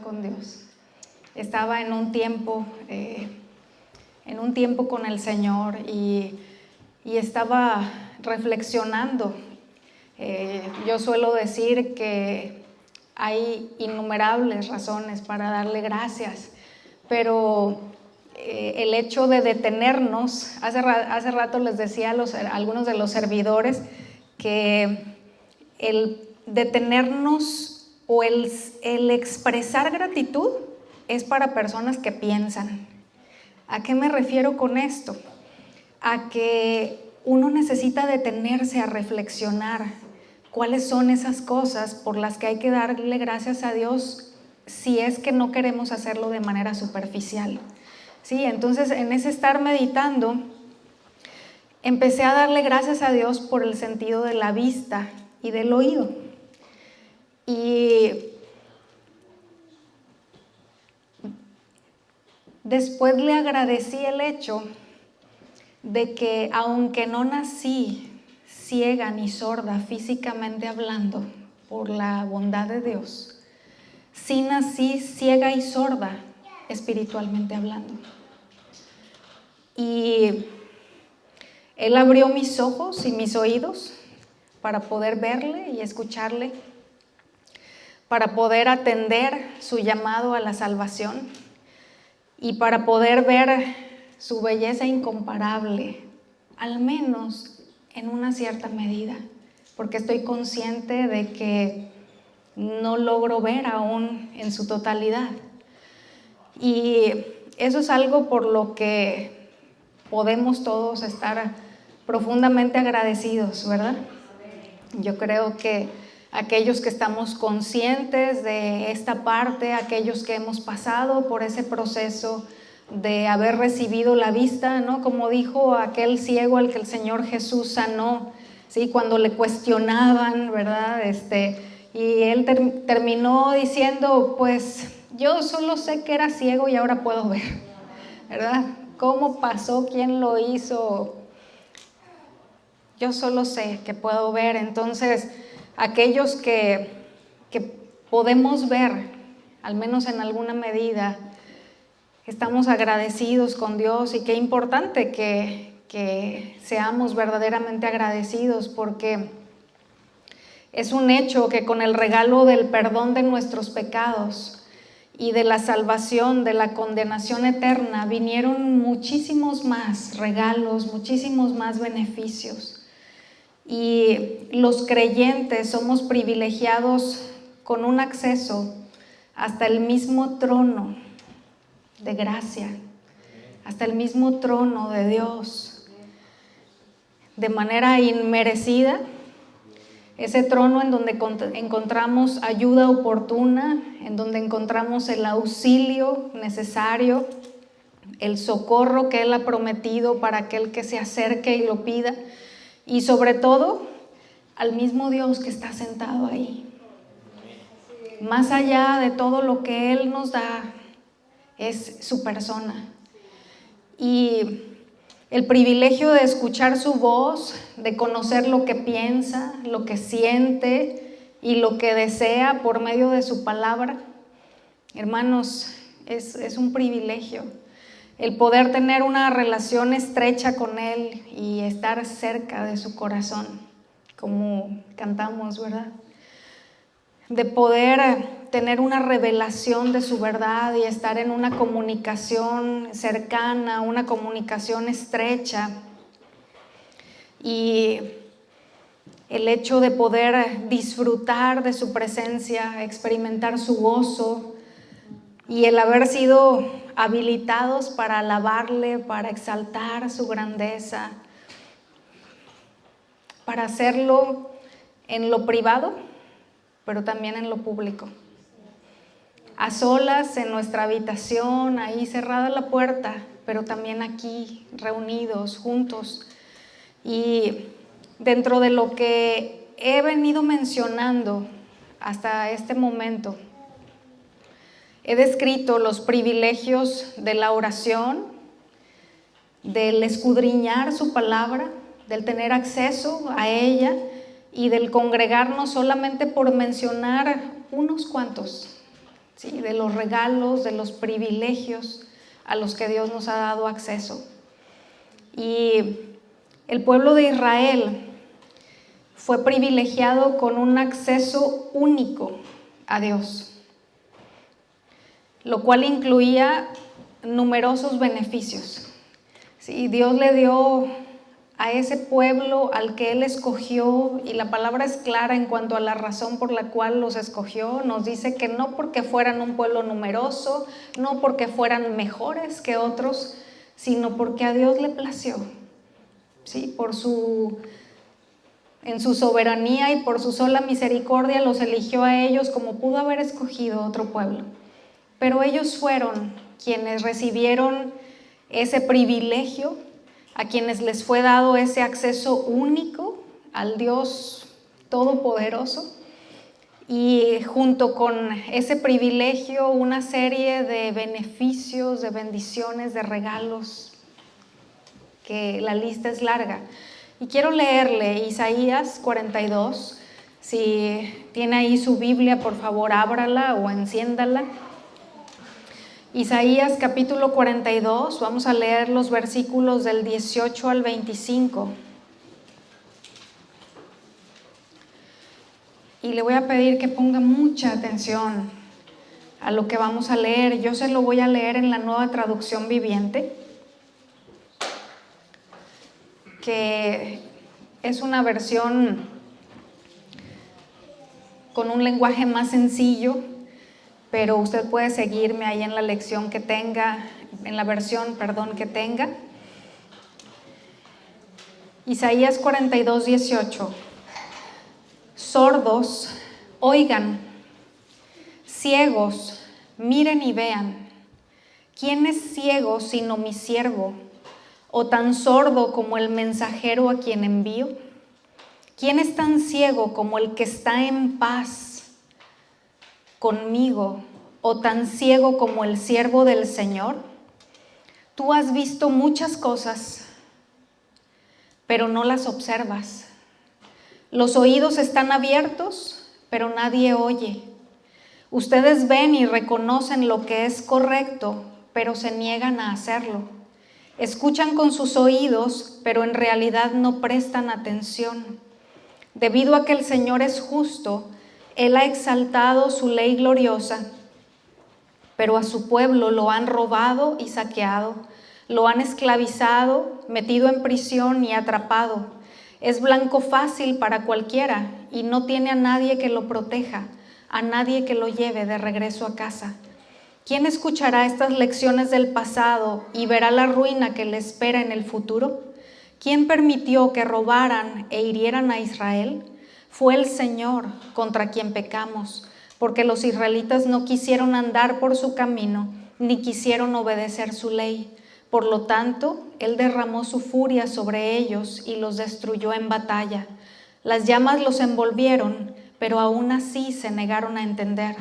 con Dios. Estaba en un tiempo con el Señor y estaba reflexionando. Yo suelo decir que hay innumerables razones para darle gracias, pero el hecho de detenernos, hace rato les decía a algunos de los servidores que el detenernos o el expresar gratitud es para personas que piensan. ¿A qué me refiero con esto? A que uno necesita detenerse a reflexionar cuáles son esas cosas por las que hay que darle gracias a Dios si es que no queremos hacerlo de manera superficial. Sí, entonces en ese estar meditando, empecé a darle gracias a Dios por el sentido de la vista y del oído. Y después le agradecí el hecho de que aunque no nací ciega ni sorda físicamente hablando por la bondad de Dios, sí nací ciega y sorda espiritualmente hablando. Y Él abrió mis ojos y mis oídos para poder verle y escucharle, para poder atender su llamado a la salvación y para poder ver su belleza incomparable, al menos en una cierta medida, porque estoy consciente de que no logro ver aún en su totalidad. Y eso es algo por lo que podemos todos estar profundamente agradecidos, ¿verdad? Yo creo que aquellos que estamos conscientes de esta parte, aquellos que hemos pasado por ese proceso de haber recibido la vista, ¿no? Como dijo aquel ciego al que el Señor Jesús sanó, ¿sí? Cuando le cuestionaban, ¿verdad? Y él terminó diciendo, pues yo solo sé que era ciego y ahora puedo ver, ¿verdad? ¿Cómo pasó? ¿Quién lo hizo? Yo solo sé que puedo ver. Entonces, aquellos que podemos ver, al menos en alguna medida, estamos agradecidos con Dios, y qué importante que seamos verdaderamente agradecidos, porque es un hecho que con el regalo del perdón de nuestros pecados y de la salvación, de la condenación eterna, vinieron muchísimos más regalos, muchísimos más beneficios. Y los creyentes somos privilegiados con un acceso hasta el mismo trono de gracia, hasta el mismo trono de Dios, de manera inmerecida. Ese trono en donde encontramos ayuda oportuna, en donde encontramos el auxilio necesario, el socorro que Él ha prometido para aquel que se acerque y lo pida, y sobre todo al mismo Dios que está sentado ahí. Más allá de todo lo que Él nos da, es su persona. Y el privilegio de escuchar su voz, de conocer lo que piensa, lo que siente y lo que desea por medio de su palabra, hermanos, es un privilegio. El poder tener una relación estrecha con Él y estar cerca de su corazón, como cantamos, ¿verdad? De poder tener una revelación de su verdad y estar en una comunicación cercana, una comunicación estrecha. Y el hecho de poder disfrutar de su presencia, experimentar su gozo y el haber sido habilitados para alabarle, para exaltar su grandeza, para hacerlo en lo privado, pero también en lo público. A solas, en nuestra habitación, ahí cerrada la puerta, pero también aquí, reunidos, juntos. Y dentro de lo que he venido mencionando hasta este momento, he descrito los privilegios de la oración, del escudriñar su palabra, del tener acceso a ella y del congregarnos, solamente por mencionar unos cuantos ¿sí? De los regalos, de los privilegios a los que Dios nos ha dado acceso. Y el pueblo de Israel fue privilegiado con un acceso único a Dios, lo cual incluía numerosos beneficios. Sí, Dios le dio a ese pueblo al que Él escogió, y la palabra es clara en cuanto a la razón por la cual los escogió. Nos dice que no porque fueran un pueblo numeroso, no porque fueran mejores que otros, sino porque a Dios le plació, ¿sí? En su soberanía y por su sola misericordia los eligió a ellos como pudo haber escogido otro pueblo. Pero ellos fueron quienes recibieron ese privilegio, a quienes les fue dado ese acceso único al Dios Todopoderoso, y junto con ese privilegio una serie de beneficios, de bendiciones, de regalos, que la lista es larga. Y quiero leerle Isaías 42. Si tiene ahí su Biblia, por favor, ábrala o enciéndala. Isaías capítulo 42, vamos a leer los versículos del 18 al 25. Y le voy a pedir que ponga mucha atención a lo que vamos a leer. Yo se lo voy a leer en la Nueva Traducción Viviente, que es una versión con un lenguaje más sencillo, pero usted puede seguirme ahí en la lección que tenga, en la versión, que tenga. Isaías 42, 18. Sordos, oigan; ciegos, miren y vean. ¿Quién es ciego sino mi siervo, o tan sordo como el mensajero a quien envío? ¿Quién es tan ciego como el que está en paz conmigo, o tan ciego como el siervo del Señor? Tú has visto muchas cosas, pero no las observas. Los oídos están abiertos, pero nadie oye. Ustedes ven y reconocen lo que es correcto, pero se niegan a hacerlo. Escuchan con sus oídos, pero en realidad no prestan atención. Debido a que el Señor es justo, Él ha exaltado su ley gloriosa, pero a su pueblo lo han robado y saqueado, lo han esclavizado, metido en prisión y atrapado. Es blanco fácil para cualquiera y no tiene a nadie que lo proteja, a nadie que lo lleve de regreso a casa. ¿Quién escuchará estas lecciones del pasado y verá la ruina que le espera en el futuro? ¿Quién permitió que robaran e hirieran a Israel? Fue el Señor, contra quien pecamos, porque los israelitas no quisieron andar por su camino, ni quisieron obedecer su ley. Por lo tanto, Él derramó su furia sobre ellos y los destruyó en batalla. Las llamas los envolvieron, pero aún así se negaron a entender.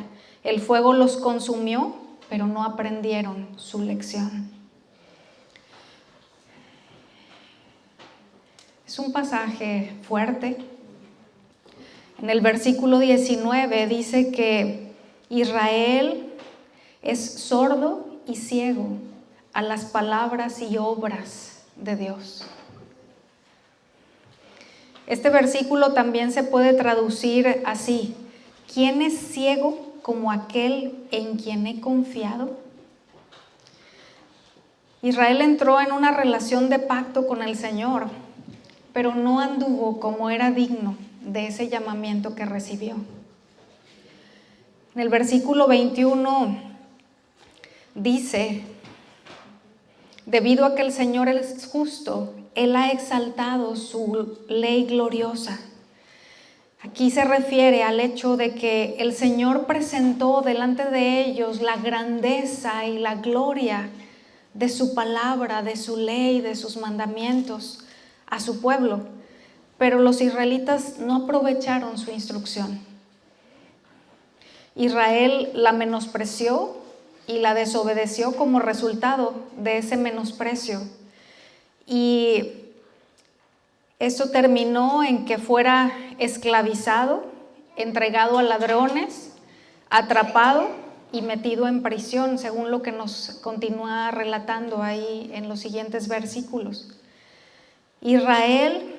El fuego los consumió, pero no aprendieron su lección. Es un pasaje fuerte. En el versículo 19 dice que Israel es sordo y ciego a las palabras y obras de Dios. Este versículo también se puede traducir así: ¿quién es ciego como aquel en quien he confiado? Israel entró en una relación de pacto con el Señor, pero no anduvo como era digno de ese llamamiento que recibió. En el versículo 21 dice: debido a que el Señor es justo, Él ha exaltado su ley gloriosa. Aquí se refiere al hecho de que el Señor presentó delante de ellos la grandeza y la gloria de su palabra, de su ley, de sus mandamientos a su pueblo, pero los israelitas no aprovecharon su instrucción. Israel la menospreció y la desobedeció como resultado de ese menosprecio. Y esto terminó en que fuera esclavizado, entregado a ladrones, atrapado y metido en prisión, según lo que nos continúa relatando ahí en los siguientes versículos. Israel,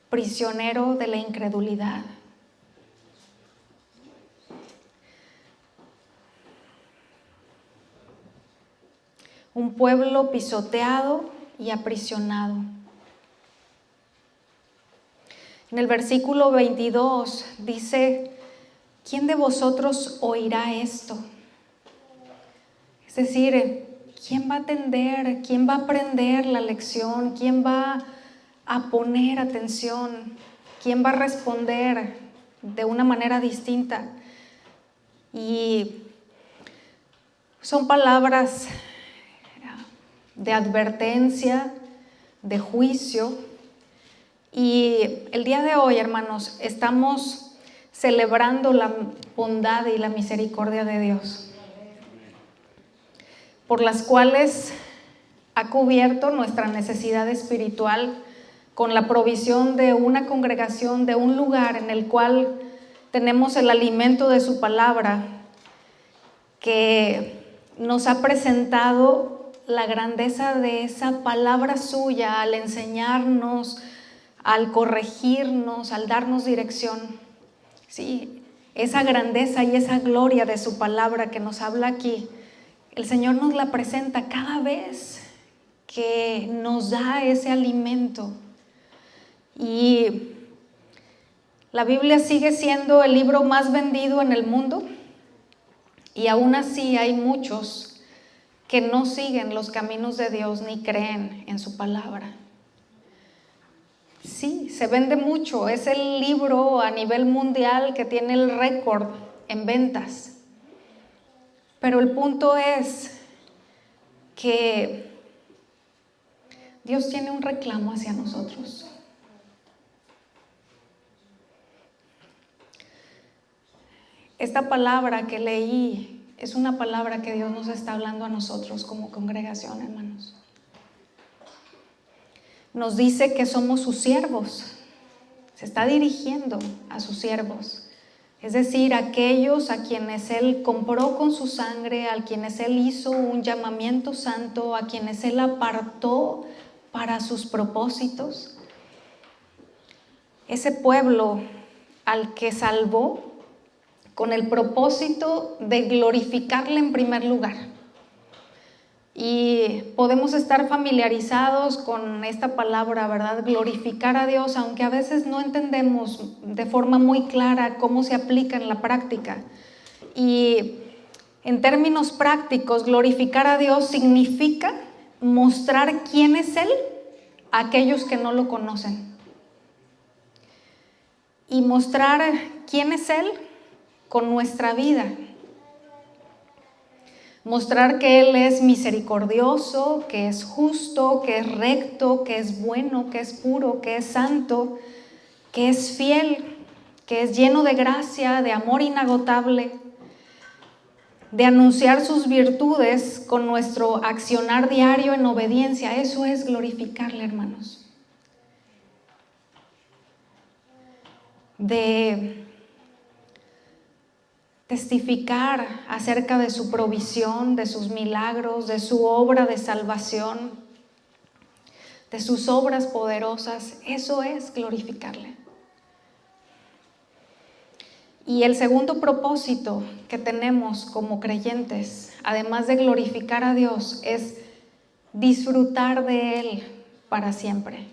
prisionero de la incredulidad. Un pueblo pisoteado y aprisionado. En el versículo 22 dice: ¿quién de vosotros oirá esto? Es decir, ¿quién va a atender? ¿Quién va a aprender la lección? ¿Quién va a poner atención? ¿Quién va a responder de una manera distinta? Y son palabras de advertencia, de juicio. Y el día de hoy, hermanos, estamos celebrando la bondad y la misericordia de Dios, por las cuales ha cubierto nuestra necesidad espiritual con la provisión de una congregación, de un lugar en el cual tenemos el alimento de su palabra, que nos ha presentado la grandeza de esa palabra suya al enseñarnos, al corregirnos, al darnos dirección. Sí, esa grandeza y esa gloria de su palabra que nos habla aquí, el Señor nos la presenta cada vez que nos da ese alimento. Y la Biblia sigue siendo el libro más vendido en el mundo, y aún así hay muchos que no siguen los caminos de Dios ni creen en su palabra. Sí, se vende mucho, es el libro a nivel mundial que tiene el récord en ventas. Pero el punto es que Dios tiene un reclamo hacia nosotros. Esta palabra que leí es una palabra que Dios nos está hablando a nosotros como congregación, hermanos. Nos dice que somos sus siervos. Se está dirigiendo a sus siervos. Es decir, aquellos a quienes Él compró con su sangre, a quienes Él hizo un llamamiento santo, a quienes Él apartó para sus propósitos. Ese pueblo al que salvó con el propósito de glorificarle en primer lugar. Y podemos estar familiarizados con esta palabra, ¿verdad? Glorificar a Dios, aunque a veces no entendemos de forma muy clara cómo se aplica en la práctica. Y en términos prácticos, glorificar a Dios significa mostrar quién es Él a aquellos que no lo conocen. Y mostrar quién es Él con nuestra vida. Mostrar que Él es misericordioso, que es justo, que es recto, que es bueno, que es puro, que es santo, que es fiel, que es lleno de gracia, de amor inagotable, de anunciar sus virtudes con nuestro accionar diario en obediencia. Eso es glorificarle, hermanos. De testificar acerca de su provisión, de sus milagros, de su obra de salvación, de sus obras poderosas. Eso es glorificarle. Y el segundo propósito que tenemos como creyentes, además de glorificar a Dios, es disfrutar de Él para siempre.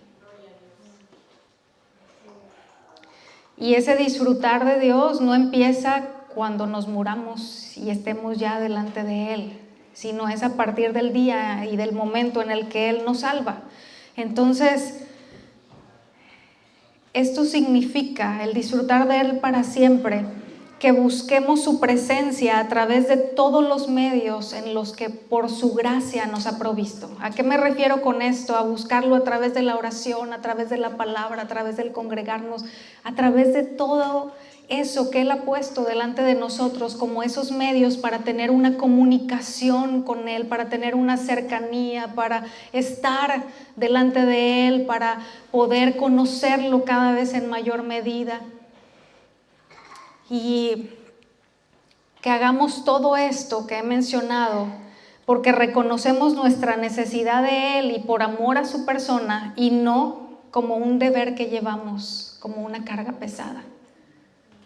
Y ese disfrutar de Dios no empieza cuando nos muramos y estemos ya delante de Él, sino es a partir del día y del momento en el que Él nos salva. Entonces, esto significa el disfrutar de Él para siempre, que busquemos su presencia a través de todos los medios en los que por su gracia nos ha provisto. ¿A qué me refiero con esto? A buscarlo a través de la oración, a través de la palabra, a través del congregarnos, a través de todo eso que Él ha puesto delante de nosotros como esos medios para tener una comunicación con Él, para tener una cercanía, para estar delante de Él, para poder conocerlo cada vez en mayor medida. Y que hagamos todo esto que he mencionado porque reconocemos nuestra necesidad de Él y por amor a su persona, y no como un deber que llevamos, como una carga pesada.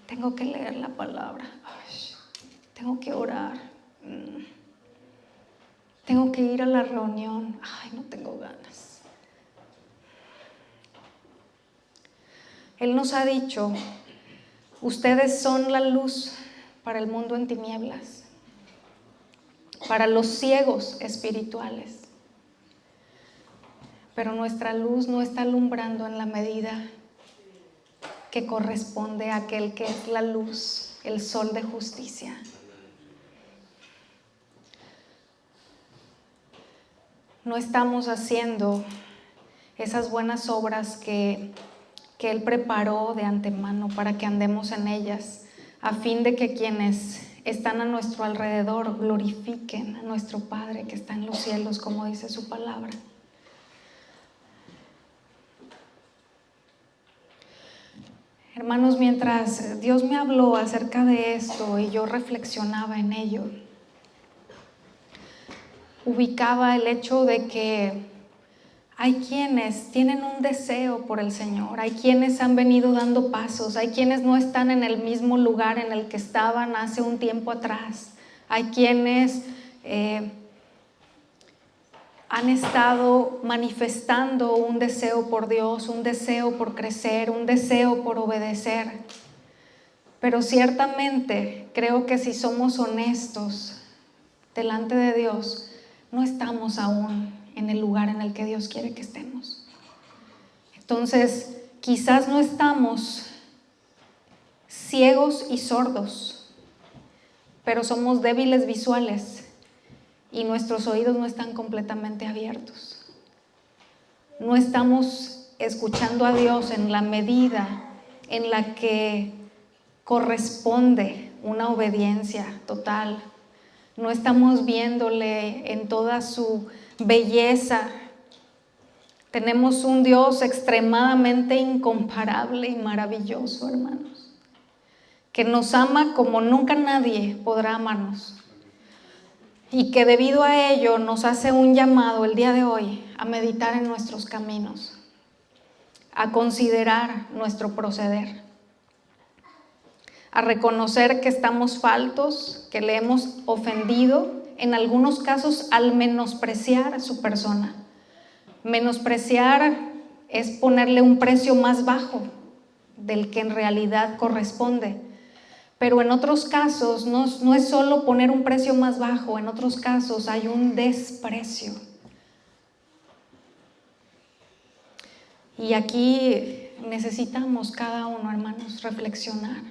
Tengo que leer la palabra, tengo que orar, tengo que ir a la reunión, no tengo ganas. Él nos ha dicho: ustedes son la luz para el mundo en tinieblas, para los ciegos espirituales. Pero nuestra luz no está alumbrando en la medida que corresponde a aquel que es la luz, el sol de justicia. No estamos haciendo esas buenas obras que Él preparó de antemano para que andemos en ellas, a fin de que quienes están a nuestro alrededor glorifiquen a nuestro Padre que está en los cielos, como dice su palabra. Hermanos, mientras Dios me habló acerca de esto y yo reflexionaba en ello, ubicaba el hecho de que hay quienes tienen un deseo por el Señor, hay quienes han venido dando pasos, hay quienes no están en el mismo lugar en el que estaban hace un tiempo atrás, hay quienes han estado manifestando un deseo por Dios, un deseo por crecer, un deseo por obedecer. Pero ciertamente creo que si somos honestos delante de Dios, no estamos aún en el lugar en el que Dios quiere que estemos. Entonces, quizás no estamos ciegos y sordos, pero somos débiles visuales y nuestros oídos no están completamente abiertos. No estamos escuchando a Dios en la medida en la que corresponde una obediencia total. No estamos viéndole en toda su belleza. Tenemos un Dios extremadamente incomparable y maravilloso, hermanos, que nos ama como nunca nadie podrá amarnos, y que debido a ello nos hace un llamado el día de hoy a meditar en nuestros caminos, a considerar nuestro proceder, a reconocer que estamos faltos, que le hemos ofendido, en algunos casos al menospreciar su persona. Menospreciar es ponerle un precio más bajo del que en realidad corresponde. Pero en otros casos no es solo poner un precio más bajo, en otros casos hay un desprecio. Y aquí necesitamos cada uno, hermanos, reflexionar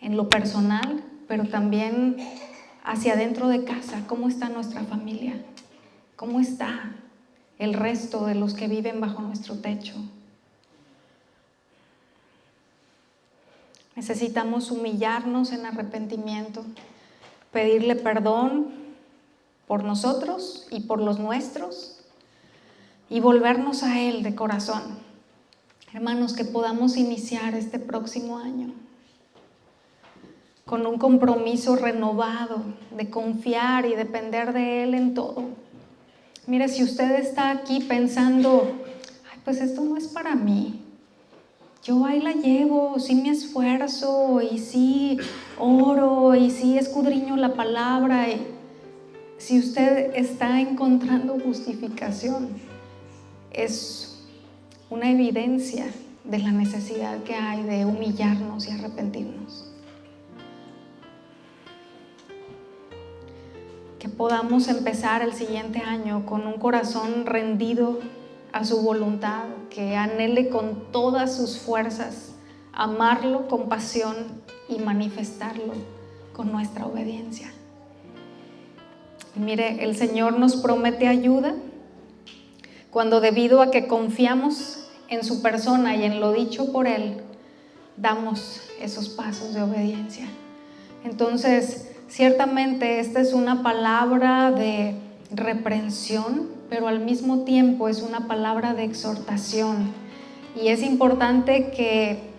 en lo personal, pero también hacia adentro de casa. ¿Cómo está nuestra familia? ¿Cómo está el resto de los que viven bajo nuestro techo? Necesitamos humillarnos en arrepentimiento, pedirle perdón por nosotros y por los nuestros y volvernos a Él de corazón. Hermanos, que podamos iniciar este próximo año con un compromiso renovado de confiar y depender de Él en todo. Mire, si usted está aquí pensando, pues esto no es para mí, yo ahí la llevo, sí me esfuerzo y sí oro y sí escudriño la palabra. Y si usted está encontrando justificación, es una evidencia de la necesidad que hay de humillarnos y arrepentirnos. Que podamos empezar el siguiente año con un corazón rendido a su voluntad, que anhele con todas sus fuerzas amarlo con pasión y manifestarlo con nuestra obediencia. Y mire, el Señor nos promete ayuda cuando, debido a que confiamos en su persona y en lo dicho por Él, damos esos pasos de obediencia. Entonces, ciertamente esta es una palabra de reprensión, pero al mismo tiempo es una palabra de exhortación. Y es importante que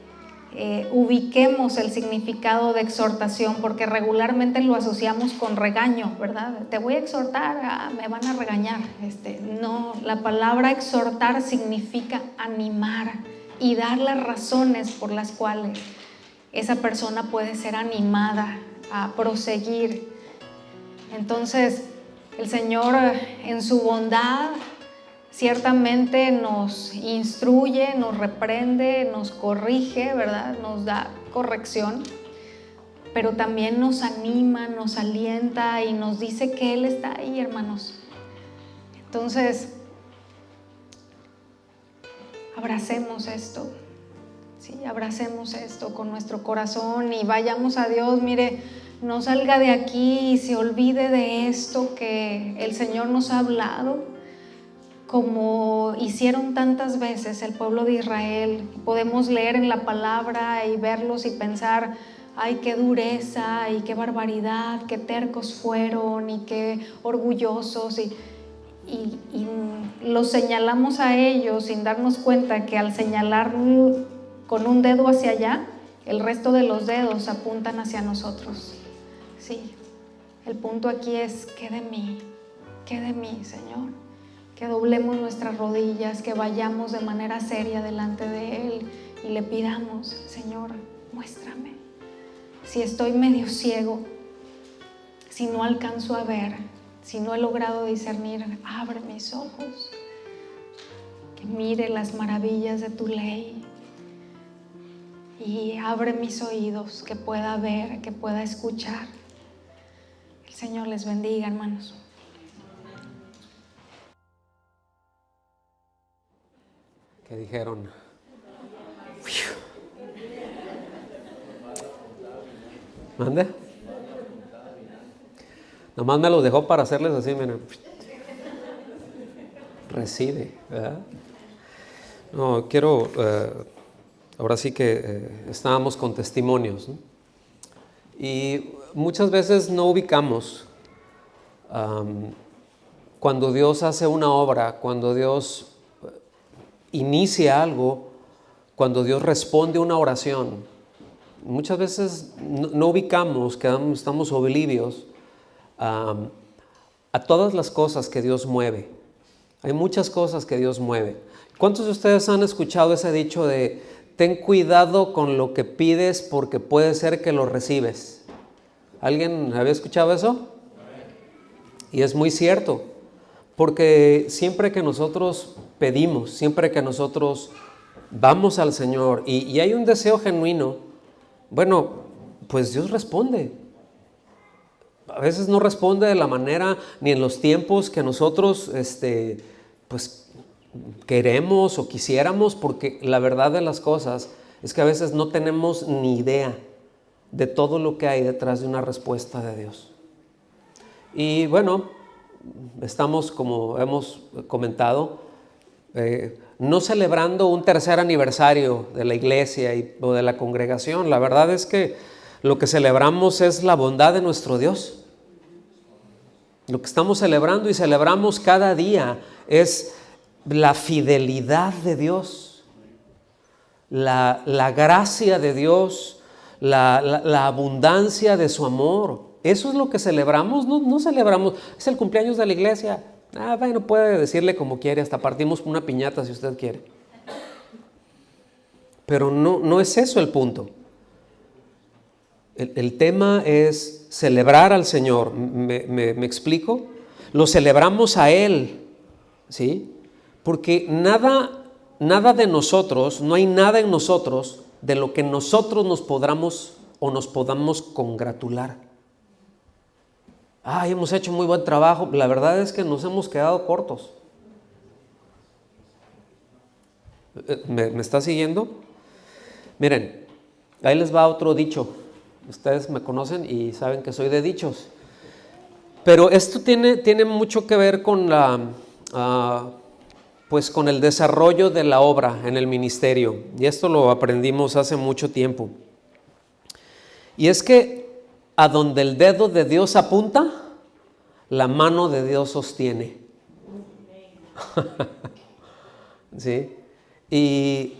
ubiquemos el significado de exhortación, porque regularmente lo asociamos con regaño, ¿verdad? Te voy a exhortar, me van a regañar. No, la palabra exhortar significa animar y dar las razones por las cuales esa persona puede ser animada a proseguir. Entonces, el Señor en su bondad ciertamente nos instruye, nos reprende, nos corrige, ¿verdad? Nos da corrección, pero también nos anima, nos alienta y nos dice que Él está ahí, hermanos. Entonces, abracemos esto, ¿sí? Abracemos esto con nuestro corazón y vayamos a Dios. Mire, no salga de aquí y se olvide de esto que el Señor nos ha hablado, como hicieron tantas veces el pueblo de Israel. Podemos leer en la palabra y verlos y pensar, ay, qué dureza y qué barbaridad, qué tercos fueron y qué orgullosos, y los señalamos a ellos sin darnos cuenta que al señalar con un dedo hacia allá, el resto de los dedos apuntan hacia nosotros. Sí, el punto aquí es, ¿qué de mí, Señor? Que doblemos nuestras rodillas, que vayamos de manera seria delante de Él y le pidamos, Señor, muéstrame. Si estoy medio ciego, si no alcanzo a ver, si no he logrado discernir, abre mis ojos, que mire las maravillas de tu ley, y abre mis oídos, que pueda ver, que pueda escuchar. El Señor les bendiga, hermanos. Que dijeron, ¿mande? Nomás me los dejó para hacerles así, miren. Recibe, ¿verdad? No, quiero, ahora sí que estábamos con testimonios, ¿no? Y muchas veces no ubicamos cuando Dios hace una obra, cuando Dios inicia algo, cuando Dios responde una oración. Muchas veces no ubicamos, estamos oblivios a todas las cosas que Dios mueve. Hay muchas cosas que Dios mueve. ¿Cuántos de ustedes han escuchado ese dicho de ten cuidado con lo que pides porque puede ser que lo recibes? ¿Alguien había escuchado eso? Y es muy cierto, porque siempre que nosotros pedimos, siempre que nosotros vamos al Señor y hay un deseo genuino, bueno, pues Dios responde. A veces no responde de la manera ni en los tiempos que nosotros pues queremos o quisiéramos, porque la verdad de las cosas es que a veces no tenemos ni idea de todo lo que hay detrás de una respuesta de Dios. Y bueno, estamos, como hemos comentado, no celebrando un tercer aniversario de la iglesia o de la congregación. La verdad es que lo que celebramos es la bondad de nuestro Dios. Lo que estamos celebrando y celebramos cada día es la fidelidad de Dios, la gracia de Dios, la abundancia de su amor. Eso es lo que celebramos. No celebramos, es el cumpleaños de la iglesia. Bueno, puede decirle como quiere, hasta partimos una piñata si usted quiere. Pero no es eso el punto. El tema es celebrar al Señor. ¿Me explico? Lo celebramos a Él, ¿sí? Porque nada de nosotros, no hay nada en nosotros de lo que nosotros nos podamos congratular. Hemos hecho muy buen trabajo. La verdad es que nos hemos quedado cortos. ¿Me está siguiendo? Miren, ahí les va otro dicho. Ustedes me conocen y saben que soy de dichos. Pero esto tiene mucho que ver con con el desarrollo de la obra en el ministerio. Y esto lo aprendimos hace mucho tiempo. Y es que a donde el dedo de Dios apunta, la mano de Dios sostiene. ¿Sí? Y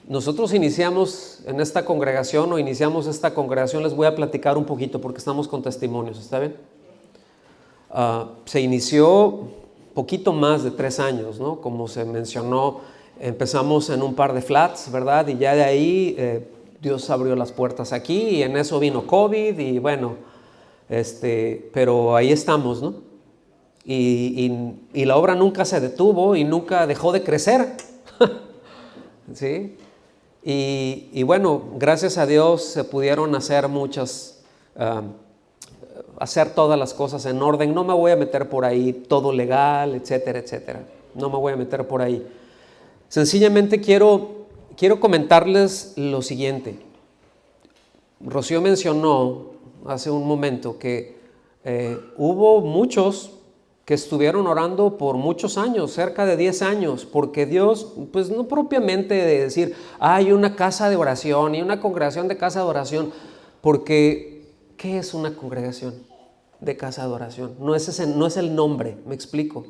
nosotros iniciamos en esta congregación les voy a platicar un poquito porque estamos con testimonios, ¿está bien? Se inició poquito más de 3 años, ¿no? Como se mencionó, empezamos en un par de flats, ¿verdad? Y ya de ahí Dios abrió las puertas aquí y en eso vino COVID y bueno, pero ahí estamos, ¿no? Y la obra nunca se detuvo y nunca dejó de crecer, ¿sí? Y bueno, gracias a Dios se pudieron hacer hacer todas las cosas en orden. No me voy a meter por ahí, todo legal, etcétera, etcétera. No me voy a meter por ahí. Sencillamente quiero comentarles lo siguiente. Rocío mencionó hace un momento que hubo muchos que estuvieron orando por muchos años, cerca de 10 años, porque Dios, pues no propiamente de decir, hay una casa de oración y una congregación de casa de oración, porque ¿qué es una congregación de casa de oración? No es el nombre, me explico.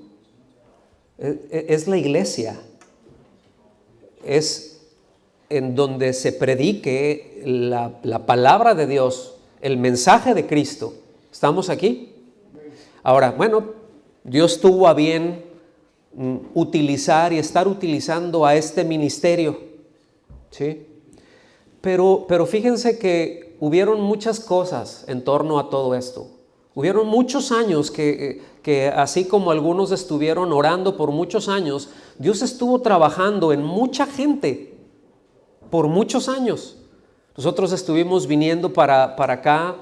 Es la iglesia, es en donde se predique la palabra de Dios, el mensaje de Cristo. ¿Estamos aquí? Ahora, bueno, Dios tuvo a bien utilizar y estar utilizando a este ministerio, ¿sí? Pero fíjense que hubieron muchas cosas en torno a todo esto. Hubieron muchos años que así como algunos estuvieron orando por muchos años, Dios estuvo trabajando en mucha gente por muchos años. Nosotros estuvimos viniendo para acá,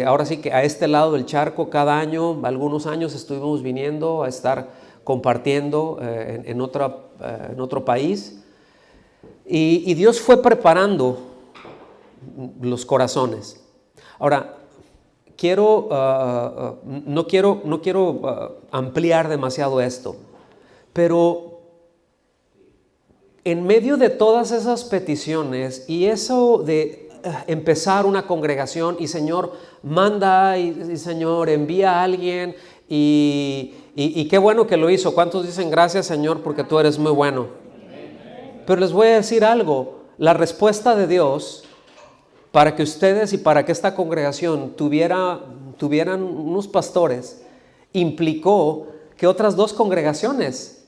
ahora sí que a este lado del charco cada año, algunos años estuvimos viniendo a estar compartiendo en otro país. Y Dios fue preparando los corazones. Ahora, no quiero ampliar demasiado esto, pero en medio de todas esas peticiones y eso de empezar una congregación y Señor, manda y Señor, envía a alguien y qué bueno que lo hizo. ¿Cuántos dicen gracias Señor porque tú eres muy bueno? Pero les voy a decir algo, la respuesta de Dios para que ustedes y para que esta congregación tuvieran unos pastores implicó que otras 2 congregaciones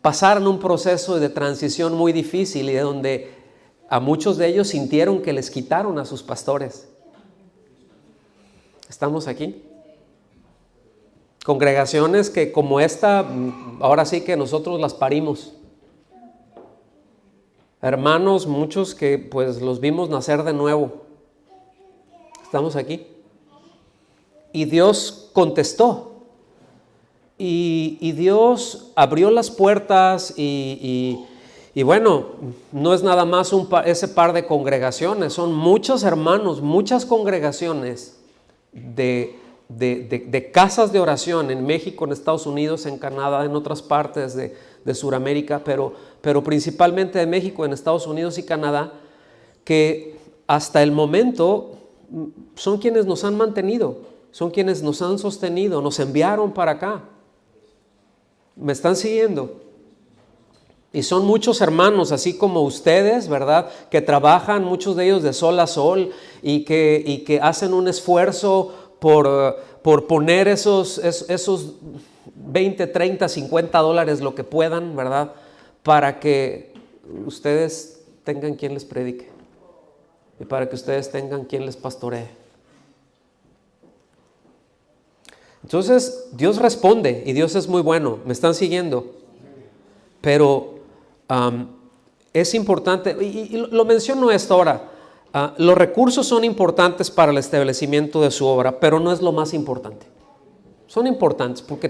pasaron un proceso de transición muy difícil y de donde a muchos de ellos sintieron que les quitaron a sus pastores. ¿Estamos aquí? Congregaciones que como esta, ahora sí que nosotros las parimos. Hermanos, muchos que pues los vimos nacer de nuevo. ¿Estamos aquí? Y Dios contestó. Y Dios abrió las puertas y bueno, no es nada más ese par de congregaciones, son muchos hermanos, muchas congregaciones de casas de oración en México, en Estados Unidos, en Canadá, en otras partes de Sudamérica, pero principalmente de México, en Estados Unidos y Canadá, que hasta el momento son quienes nos han mantenido, son quienes nos han sostenido, nos enviaron para acá. ¿Me están siguiendo? Y son muchos hermanos, así como ustedes, ¿verdad? Que trabajan, muchos de ellos de sol a sol y que hacen un esfuerzo por poner esos 20, 30, 50 dólares, lo que puedan, ¿verdad? Para que ustedes tengan quien les predique y para que ustedes tengan quien les pastoree. Entonces, Dios responde y Dios es muy bueno. ¿Me están siguiendo? Pero es importante, y lo menciono esto ahora, los recursos son importantes para el establecimiento de su obra, pero no es lo más importante. Son importantes porque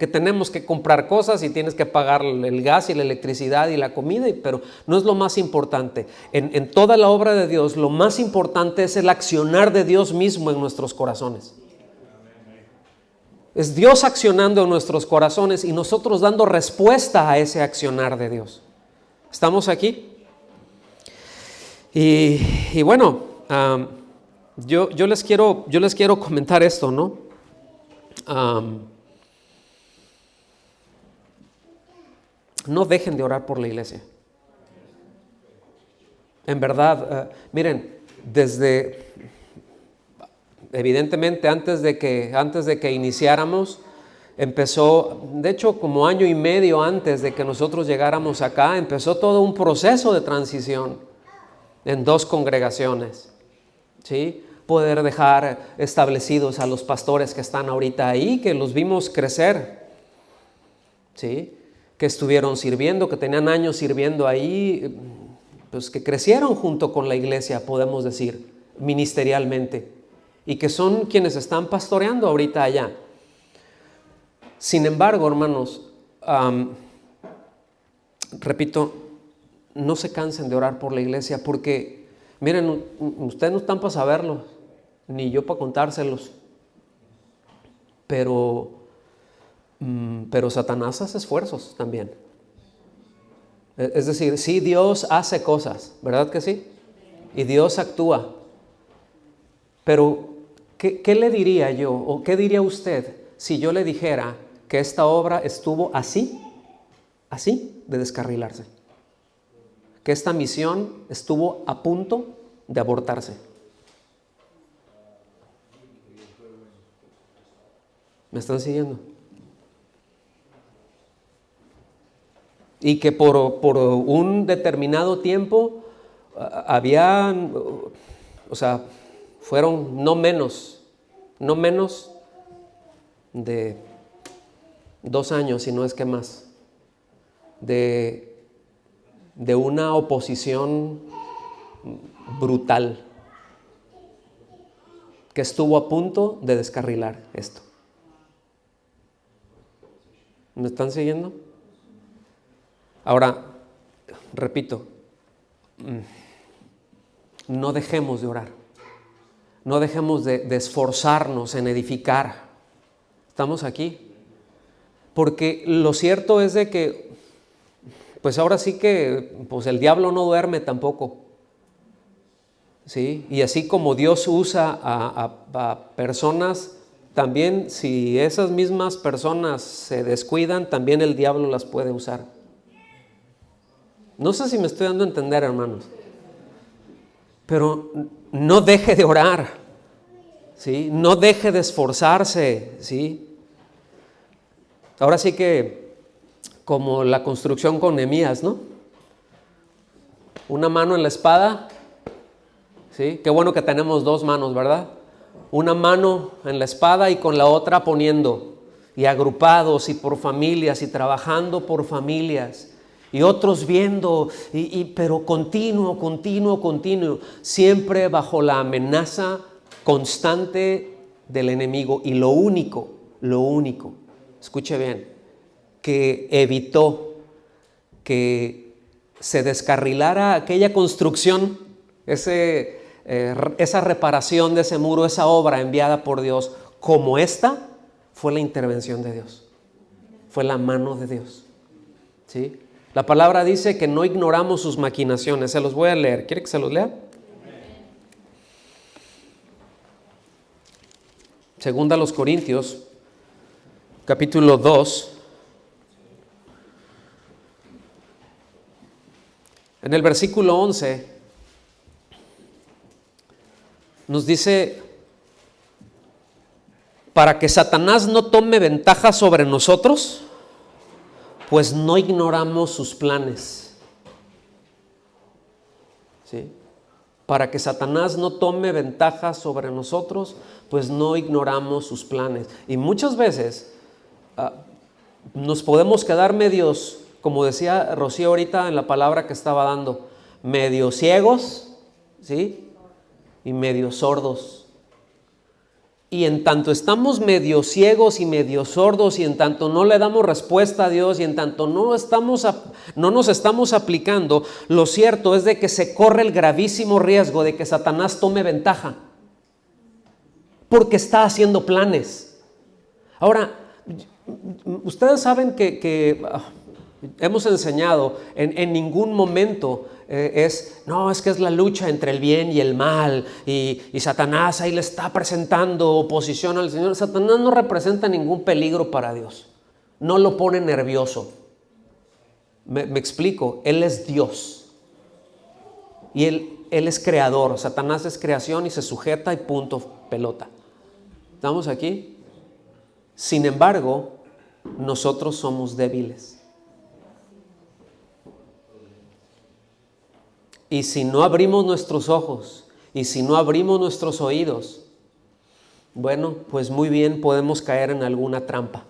tenemos que comprar cosas y tienes que pagar el gas y la electricidad y la comida, pero no es lo más importante. En toda la obra de Dios, lo más importante es el accionar de Dios mismo en nuestros corazones. Es Dios accionando en nuestros corazones y nosotros dando respuesta a ese accionar de Dios. ¿Estamos aquí? Y bueno, yo les quiero comentar esto, ¿no? No dejen de orar por la iglesia. En verdad, miren, evidentemente antes de que iniciáramos, empezó, de hecho como año y medio antes de que nosotros llegáramos acá, empezó todo un proceso de transición en 2 congregaciones, ¿sí? Poder dejar establecidos a los pastores que están ahorita ahí, que los vimos crecer, ¿sí? Que estuvieron sirviendo, que tenían años sirviendo ahí, pues que crecieron junto con la iglesia, podemos decir, ministerialmente, y que son quienes están pastoreando ahorita allá. Sin embargo, hermanos, repito, no se cansen de orar por la iglesia, porque miren, ustedes no están para saberlo, ni yo para contárselos, pero Satanás hace esfuerzos también. Es decir, sí, Dios hace cosas, ¿verdad que sí? Y Dios actúa. Pero, ¿qué le diría yo o qué diría usted si yo le dijera que esta obra estuvo así de descarrilarse? Que esta misión estuvo a punto de abortarse. ¿Me están siguiendo? Y que por un determinado tiempo fueron no menos de 2 años, si no es que más, de una oposición brutal que estuvo a punto de descarrilar esto. ¿Me están siguiendo? Ahora, repito, no dejemos de orar, no dejemos de esforzarnos en edificar. Estamos aquí, porque lo cierto es de que, pues ahora sí que, pues el diablo no duerme tampoco, ¿sí? Y así como Dios usa a personas, también si esas mismas personas se descuidan, también el diablo las puede usar. No sé si me estoy dando a entender, hermanos, pero no deje de orar, ¿sí? No deje de esforzarse, ¿sí? Ahora sí que como la construcción con Nehemías, ¿no? Una mano en la espada, ¿sí? Qué bueno que tenemos 2 manos, ¿verdad? Una mano en la espada y con la otra poniendo, y agrupados y por familias y trabajando por familias. Y otros viendo, pero continuo, siempre bajo la amenaza constante del enemigo. Y lo único, escuche bien, que evitó que se descarrilara aquella construcción, esa reparación de ese muro, esa obra enviada por Dios, como esta, fue la intervención de Dios, fue la mano de Dios, ¿sí? La palabra dice que no ignoramos sus maquinaciones. Se los voy a leer. ¿Quiere que se los lea? Segunda a los Corintios, capítulo 2. En el versículo 11 nos dice: para que Satanás no tome ventaja sobre nosotros, pues no ignoramos sus planes. ¿Sí? Para que Satanás no tome ventaja sobre nosotros, pues no ignoramos sus planes. Y muchas veces nos podemos quedar medios, como decía Rocío ahorita en la palabra que estaba dando, medio ciegos, ¿sí? Y medio sordos. Y en tanto estamos medio ciegos y medio sordos, y en tanto no le damos respuesta a Dios, y en tanto no nos estamos aplicando, lo cierto es de que se corre el gravísimo riesgo de que Satanás tome ventaja, porque está haciendo planes. Ahora, ustedes saben que hemos enseñado en ningún momento es que es la lucha entre el bien y el mal, y Satanás ahí le está presentando oposición al Señor. Satanás no representa ningún peligro para Dios, no lo pone nervioso. Me explico, Él es Dios. Y Él es creador. Satanás es creación y se sujeta y punto, pelota. ¿Estamos aquí? Sin embargo, nosotros somos débiles. Y si no abrimos nuestros ojos y si no abrimos nuestros oídos, bueno, pues muy bien podemos caer en alguna trampa.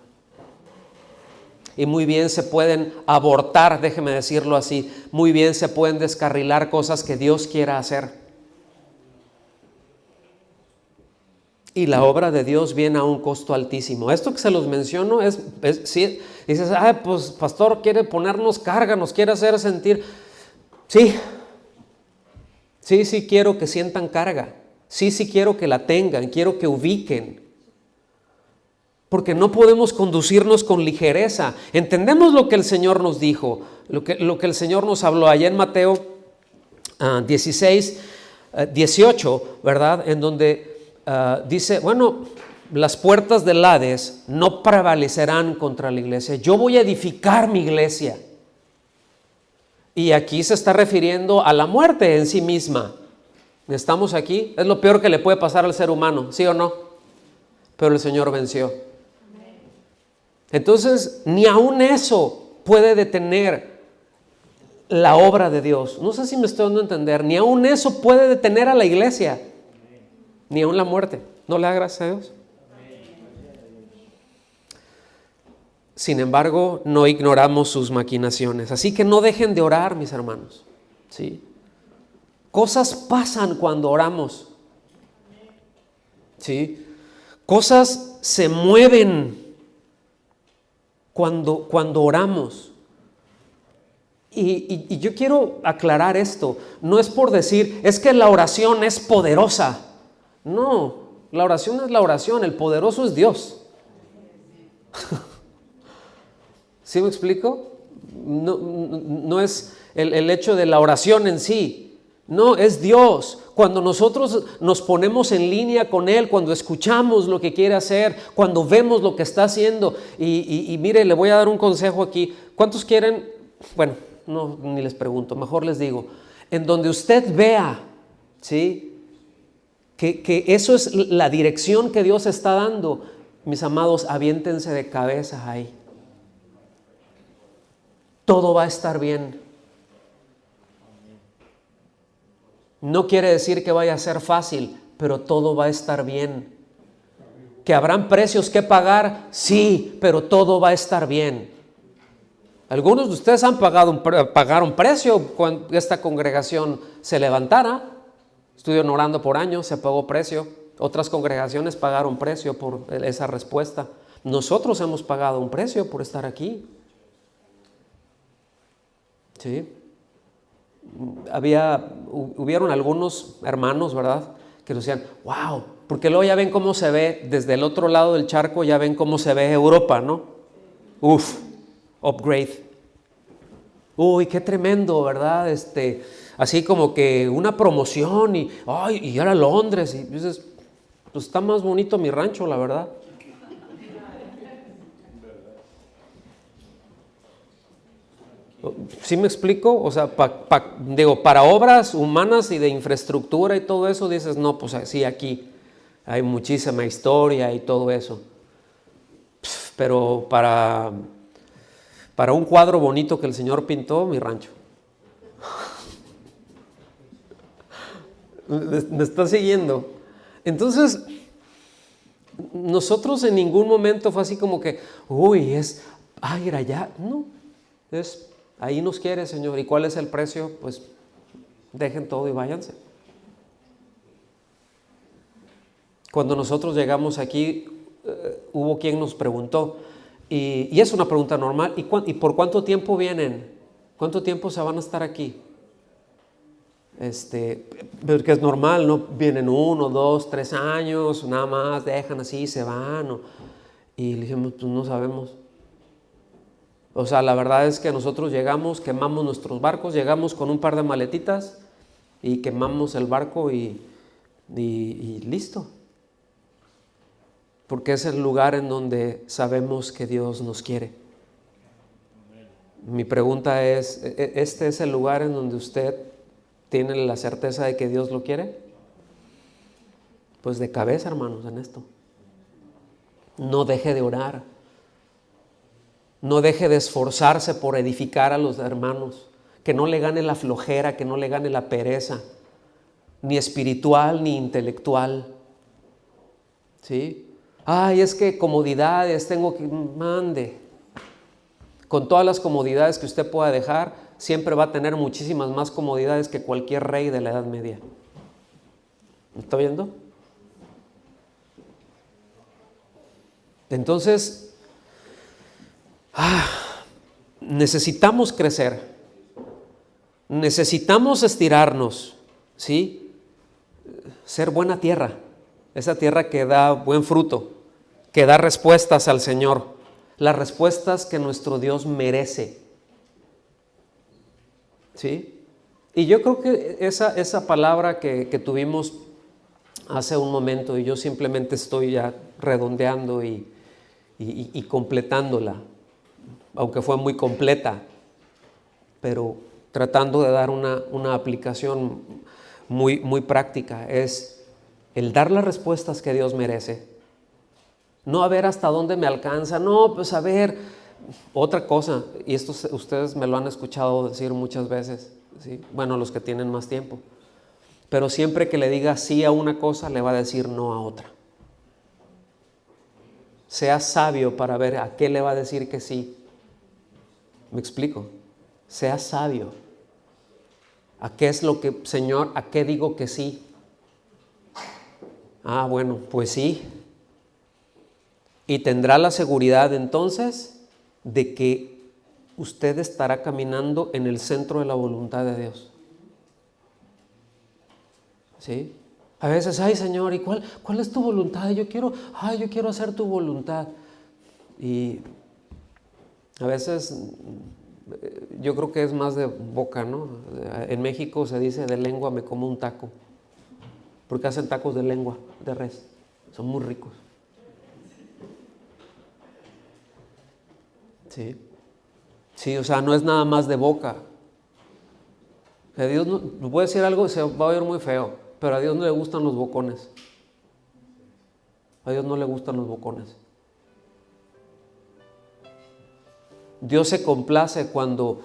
Y muy bien se pueden abortar, déjeme decirlo así, muy bien se pueden descarrilar cosas que Dios quiera hacer. Y la obra de Dios viene a un costo altísimo. Esto que se los menciono sí, dices, pues pastor quiere ponernos carga, nos quiere hacer sentir. Sí quiero que sientan carga. Sí quiero que la tengan, quiero que ubiquen. Porque no podemos conducirnos con ligereza. Entendemos lo que el Señor nos dijo, lo que el Señor nos habló allá en Mateo 16, 18, ¿verdad? En donde dice, bueno, las puertas del Hades no prevalecerán contra la iglesia. Yo voy a edificar mi iglesia. Y aquí se está refiriendo a la muerte en sí misma. ¿Estamos aquí? Es lo peor que le puede pasar al ser humano, ¿sí o no? Pero el Señor venció. Entonces, ni aun eso puede detener la obra de Dios. No sé si me estoy dando a entender. Ni aun eso puede detener a la iglesia. Ni aun la muerte. ¿No le da gracias a Dios? Sin embargo, no ignoramos sus maquinaciones. Así que no dejen de orar, mis hermanos. ¿Sí? Cosas pasan cuando oramos. ¿Sí? Cosas se mueven cuando oramos. Y yo quiero aclarar esto. No es por decir, es que la oración es poderosa. No, la oración es la oración. El poderoso es Dios. ¿Sí me explico? No es el hecho de la oración en sí. No, es Dios. Cuando nosotros nos ponemos en línea con Él, cuando escuchamos lo que quiere hacer, cuando vemos lo que está haciendo. Y mire, le voy a dar un consejo aquí. ¿Cuántos quieren? Bueno, no, ni les pregunto, mejor les digo. En donde usted vea, ¿sí?, que eso es la dirección que Dios está dando, mis amados, aviéntense de cabeza ahí. Todo va a estar bien. No quiere decir que vaya a ser fácil, pero todo va a estar bien. ¿Que habrán precios que pagar? Sí, pero todo va a estar bien. Algunos de ustedes han pagaron precio cuando esta congregación se levantara. Estuvieron orando por años, se pagó precio. Otras congregaciones pagaron precio por esa respuesta. Nosotros hemos pagado un precio por estar aquí. ¿Sí? Hubieron algunos hermanos, ¿verdad?, que decían, wow, porque luego ya ven cómo se ve desde el otro lado del charco, ya ven cómo se ve Europa, ¿no? Upgrade. Uy, qué tremendo, ¿verdad? Así como que una promoción y ahora Londres, y dices, pues está más bonito mi rancho, la verdad. ¿Sí me explico? O sea, para obras humanas y de infraestructura y todo eso, dices, no, pues sí, aquí hay muchísima historia y todo eso. Pero para un cuadro bonito que el Señor pintó, mi rancho. ¿Me está siguiendo? Entonces, nosotros en ningún momento fue así como que, ir allá. No, ahí nos quiere, Señor. ¿Y cuál es el precio? Pues dejen todo y váyanse. Cuando nosotros llegamos aquí, hubo quien nos preguntó, y es una pregunta normal, ¿y por cuánto tiempo vienen? ¿Cuánto tiempo se van a estar aquí? Porque es normal, ¿no? Vienen 1, 2, 3 años, nada más, dejan así, se van. Y le dijimos, pues no sabemos. O sea, la verdad es que nosotros llegamos, quemamos nuestros barcos, llegamos con un par de maletitas y quemamos el barco y listo. Porque es el lugar en donde sabemos que Dios nos quiere. Mi pregunta es, ¿este es el lugar en donde usted ¿tiene la certeza de que Dios lo quiere? Pues de cabeza, hermanos, en esto. No deje de orar. No deje de esforzarse por edificar a los hermanos. Que no le gane la flojera, que no le gane la pereza, ni espiritual ni intelectual. ¿Sí? Ay, es que comodidades, tengo que... Mande. Con todas las comodidades que usted pueda dejar, siempre va a tener muchísimas más comodidades que cualquier rey de la Edad Media. ¿Me está viendo? Entonces, necesitamos crecer. Necesitamos estirarnos, ¿sí? Ser buena tierra, esa tierra que da buen fruto, que da respuestas al Señor, las respuestas que nuestro Dios merece, ¿sí? Y yo creo que esa palabra que tuvimos hace un momento, y yo simplemente estoy ya redondeando y completándola, aunque fue muy completa, pero tratando de dar una aplicación muy práctica, es el dar las respuestas que Dios merece. No a ver hasta dónde me alcanza, no, pues a ver, otra cosa, y esto ustedes me lo han escuchado decir muchas veces, ¿sí? Bueno, los que tienen más tiempo, pero siempre que le diga sí a una cosa, le va a decir no a otra. Sea sabio para ver a qué le va a decir que sí. ¿Me explico? Sea sabio. ¿A qué es lo que, Señor, a qué digo que sí? Ah, bueno, pues sí. Y tendrá la seguridad entonces de que usted estará caminando en el centro de la voluntad de Dios. ¿Sí? A veces, ay Señor, ¿y cuál es tu voluntad? Yo quiero hacer tu voluntad. Y a veces yo creo que es más de boca, ¿no? En México se dice de lengua me como un taco, porque hacen tacos de lengua, de res, son muy ricos. Sí, sí, o sea, no es nada más de boca. A Dios no, voy a decir algo, se va a oír muy feo, pero a Dios no le gustan los bocones. A Dios no le gustan los bocones. Dios se complace cuando,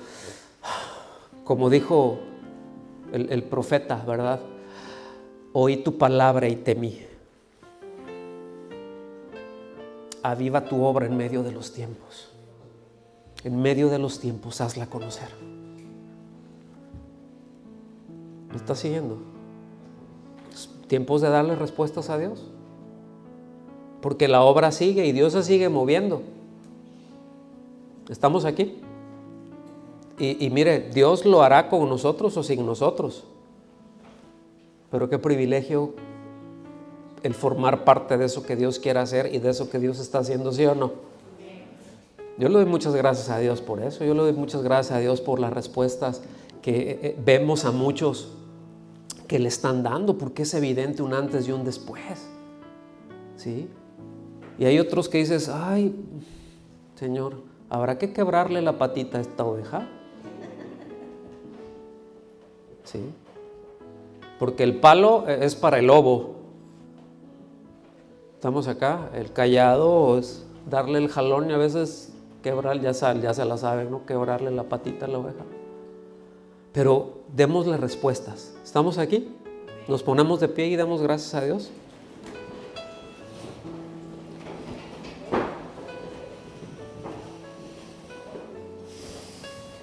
como dijo el profeta, ¿verdad? Oí tu palabra y temí. Aviva tu obra en medio de los tiempos. En medio de los tiempos, hazla conocer. ¿Me estás siguiendo? ¿Tiempos de darle respuestas a Dios? Porque la obra sigue y Dios se sigue moviendo. ¿Estamos aquí? Y mire, Dios lo hará con nosotros o sin nosotros. Pero qué privilegio el formar parte de eso que Dios quiere hacer y de eso que Dios está haciendo, ¿sí o no? Yo le doy muchas gracias a Dios por eso. Yo le doy muchas gracias a Dios por las respuestas que vemos a muchos que le están dando, porque es evidente un antes y un después. ¿Sí? Y hay otros que dices, ay, Señor, ¿habrá que quebrarle la patita a esta oveja? ¿Sí? Porque el palo es para el lobo. Estamos acá, el callado es darle el jalón y a veces quebrar, ya se la saben, ¿no? Quebrarle la patita a la oveja. Pero démosle respuestas. ¿Estamos aquí? Nos ponemos de pie y damos gracias a Dios.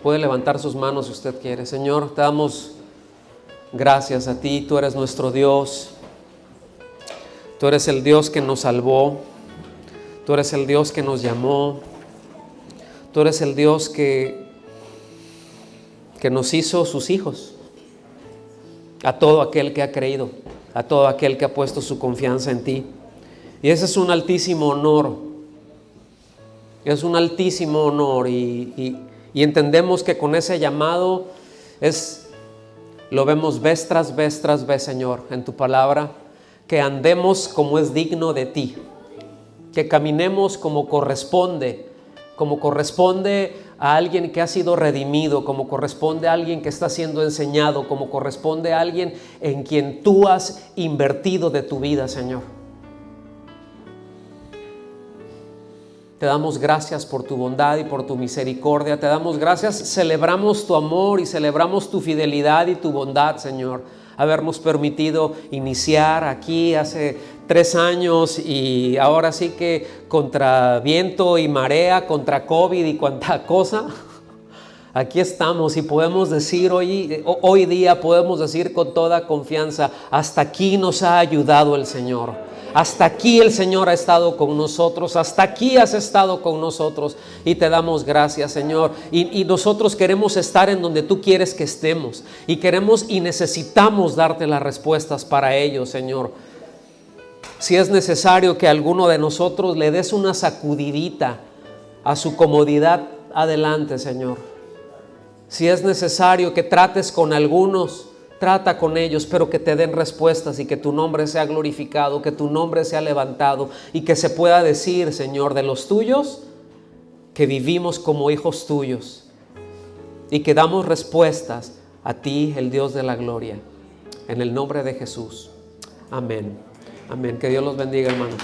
Puede levantar sus manos si usted quiere. Señor, te damos gracias a ti. Tú eres nuestro Dios. Tú eres el Dios que nos salvó. Tú eres el Dios que nos llamó. Tú eres el Dios que nos hizo sus hijos. A todo aquel que ha creído, a todo aquel que ha puesto su confianza en ti. Y ese es un altísimo honor. Es un altísimo honor y entendemos que con ese llamado lo vemos vez tras vez, Señor, en tu palabra, que andemos como es digno de ti, que caminemos como corresponde a alguien que ha sido redimido, como corresponde a alguien que está siendo enseñado, como corresponde a alguien en quien tú has invertido de tu vida, Señor. Te damos gracias por tu bondad y por tu misericordia. Te damos gracias, celebramos tu amor y celebramos tu fidelidad y tu bondad, Señor. Habernos permitido iniciar aquí hace 3 años y ahora sí que contra viento y marea, contra COVID y cuanta cosa. Aquí estamos y podemos decir hoy día podemos decir con toda confianza, hasta aquí nos ha ayudado el Señor. Hasta aquí el Señor ha estado con nosotros, hasta aquí has estado con nosotros y te damos gracias, Señor. Y nosotros queremos estar en donde tú quieres que estemos y queremos y necesitamos darte las respuestas para ello, Señor. Si es necesario que alguno de nosotros le des una sacudidita a su comodidad, adelante, Señor. Si es necesario que trates con algunos, trata con ellos, pero que te den respuestas y que tu nombre sea glorificado, que tu nombre sea levantado y que se pueda decir, Señor, de los tuyos, que vivimos como hijos tuyos y que damos respuestas a ti, el Dios de la gloria. En el nombre de Jesús. Amén. Amén. Que Dios los bendiga, hermanos.